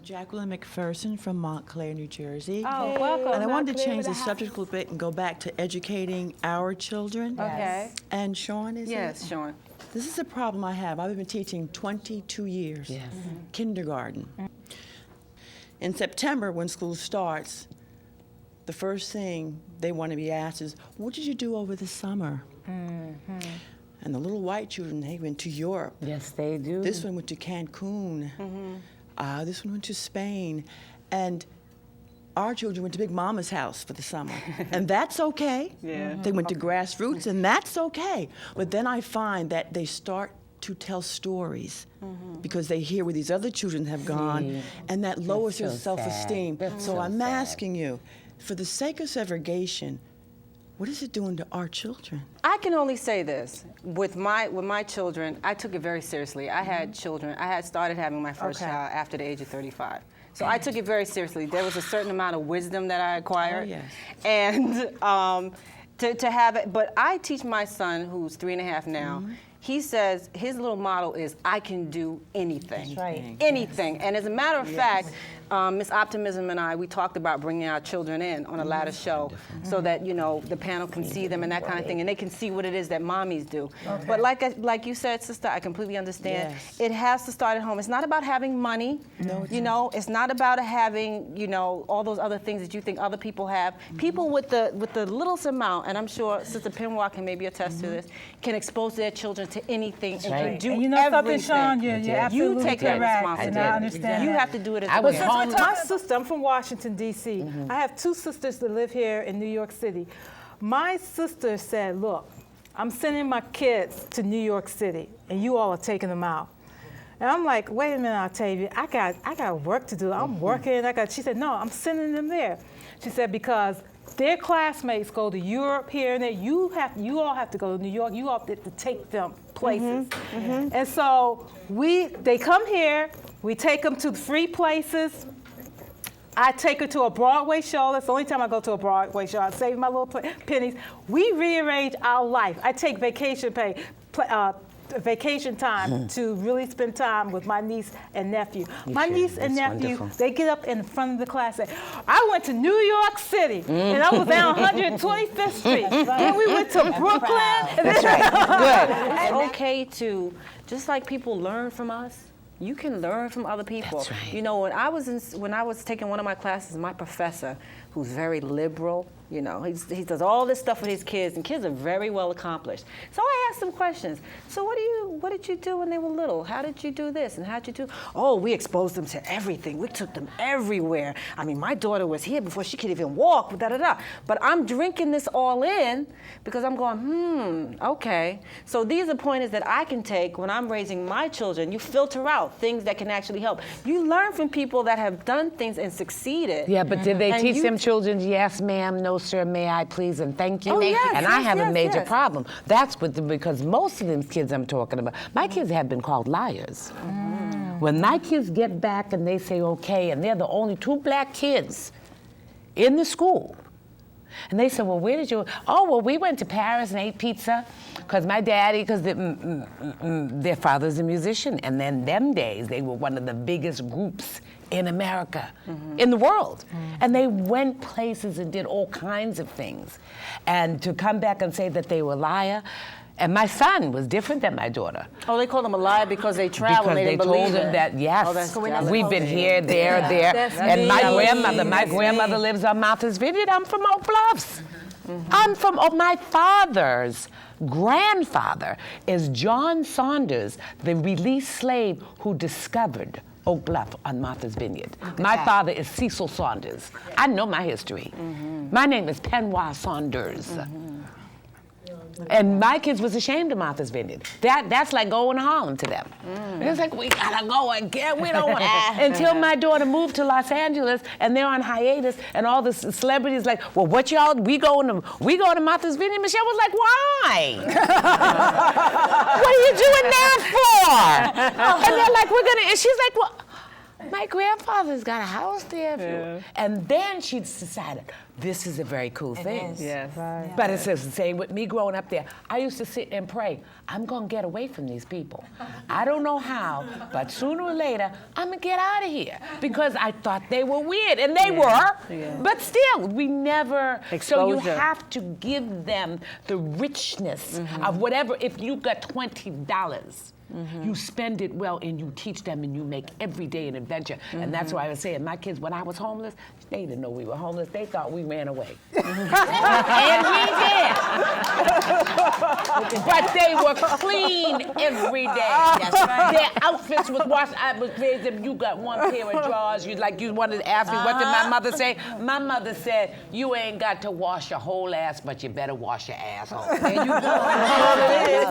Jacqueline McPherson from Montclair, New Jersey. Oh, welcome. And I wanted to change the subject a little bit and go back to educating our children. Okay. And Shawn, is it? Yes, Shawn. This is a problem I have. I've been teaching 22 years. Yes. Kindergarten. In September, when school starts, the first thing they want to be asked is, what did you do over the summer? And the little white children, they went to Europe. Yes, they do. This one went to Cancun. This one went to Spain. And our children went to Big Mama's house for the summer. And that's okay. Yeah. They went to Grassroots, and that's okay. But then I find that they start to tell stories because they hear where these other children have gone, and that lowers their self-esteem. So I'm asking you, for the sake of segregation, what is it doing to our children? I can only say this. With my children, I took it very seriously. I had children. I had started having my first child after the age of 35. So I took it very seriously. There was a certain amount of wisdom that I acquired. Oh, yes. And to have it, but I teach my son, who's 3.5 now, he says his little motto is, I can do anything. That's right. Anything. And as a matter of fact, Miss OptimiZm and I, we talked about bringing our children in on a latter show so that, you know, the panel can see them and that kind of thing, and they can see what it is that mommies do. But like you said, sister, I completely understand. Yes. It has to start at home. It's not about having money. No, you know, it's not about having, you know, all those other things that you think other people have. People with the littlest amount, and I'm sure Sister PENWAH can maybe attest to this, can expose their children to anything and can do And you know everything. something, Shawn? You're absolutely You take that correct, responsibility. and I understand You that. have to do it as I was well. home. My sister, I'm from Washington, D.C. I have 2 sisters that live here in New York City. My sister said, look, I'm sending my kids to New York City, and you all are taking them out. And I'm like, wait a minute, Octavia, I got work to do. I'm working. She said, no, I'm sending them there. She said, because their classmates go to Europe here and there. You all have to go to New York. You all have to take them places. And so they come here. We take them to free places. I take her to a Broadway show. That's the only time I go to a Broadway show. I save my little pennies. We rearrange our life. I take vacation vacation time to really spend time with my niece and nephew. My niece and nephew, they get up in front of the class and say, I went to New York City, and I was down 125th Street. Then we went to Brooklyn. That's right. It's okay to, just like people learn from us, you can learn from other people. That's right. You know, when I was taking one of my classes, my professor, who's very liberal, you know, he does all this stuff with his kids, and kids are very well accomplished. So I asked them questions. So what did you do when they were little? How did you do this, and how'd you do? Oh, we exposed them to everything. We took them everywhere. I mean, my daughter was here before she could even walk, da-da-da. But I'm drinking this all in because I'm going, okay. So these are pointers that I can take when I'm raising my children. You filter out things that can actually help. You learn from people that have done things and succeeded. Yeah, but did they And teach you them children, yes, ma'am, no, sir, may I please, and thank you? Oh, yes, and I yes, have a yes, major yes. problem. That's because most of them kids I'm talking about, my kids have been called liars. When my kids get back and they say, okay, and they're the only 2 black kids in the school, and they said, well, where did you, oh, well, we went to Paris and ate pizza, because my daddy, because their father's a musician, and then them days, they were one of the biggest groups in America, in the world. And they went places and did all kinds of things. And to come back and say that they were a liar, and my son was different than my daughter. Oh, they called them a liar because they traveled. Because they told him that, yes, we've been here, there. And my grandmother lives on Martha's Vineyard. I'm from Oak Bluffs. I'm from, my father's grandfather is John Saunders, the released slave who discovered Oak Bluff on Martha's Vineyard. My father is Cecil Saunders. I know my history. My name is PENWAH Saunders. And my kids was ashamed of Martha's Vineyard. That's like going to Harlem to them. It's like, we gotta go again, we don't want until my daughter moved to Los Angeles and they're on hiatus and all the celebrities like, well, what y'all, we go to Martha's Vineyard. Michelle was like, why? What are you doing that for? And they're like, and she's like, well, my grandfather's got a house there. And then she decided, this is a very cool thing. Yes. Right. But it's the same with me growing up there. I used to sit and pray, I'm gonna get away from these people. I don't know how, but sooner or later, I'm gonna get out of here. Because I thought they were weird, and they were, but still, we never, so you have to give them the richness of whatever. If you got $20, you spend it well and you teach them and you make every day an adventure. And that's why I was saying, my kids, when I was homeless, they didn't know we were homeless. They thought we ran away. And we did. But they were clean every day. That's right. Their outfits was washed. I was raised them, you got one pair of drawers. You wanted to ask me, what did my mother say? My mother said, you ain't got to wash your whole ass, but you better wash your asshole. There you go.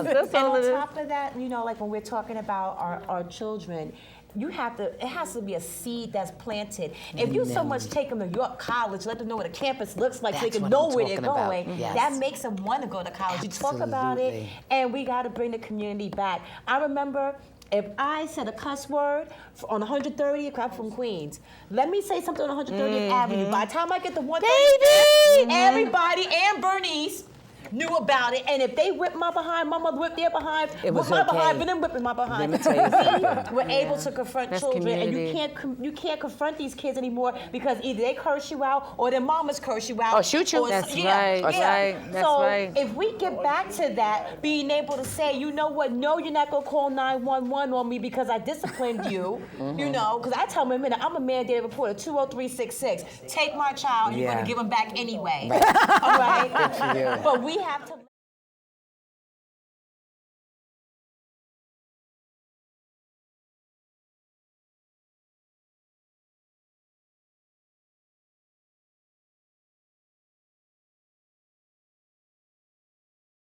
That's all it And is. on top of that, you know, like when we're talking about our children, it has to be a seed that's planted. If you so much take them to York College, let them know what a campus looks like so they can know where they're going, that makes them want to go to college. You talk about it, and we got to bring the community back. I remember if I said a cuss word on 130th, I'm from Queens. Let me say something on 130th Avenue. By the time I get to 130th, everybody and Bernice knew about it, and if they whipped my behind, my mother whipped their behind, whipped my behind, but then whipping my behind. We're able to confront children, community. and you can't confront these kids anymore because either they curse you out or their mamas curse you out. Or shoot you. That's right. So if we get back to that, being able to say, you know what, no, you're not gonna call 911 on me because I disciplined you, you know, because I tell them, I'm a mandated reporter, 20366. Take my child, and you're gonna give him back anyway. All right? But we have to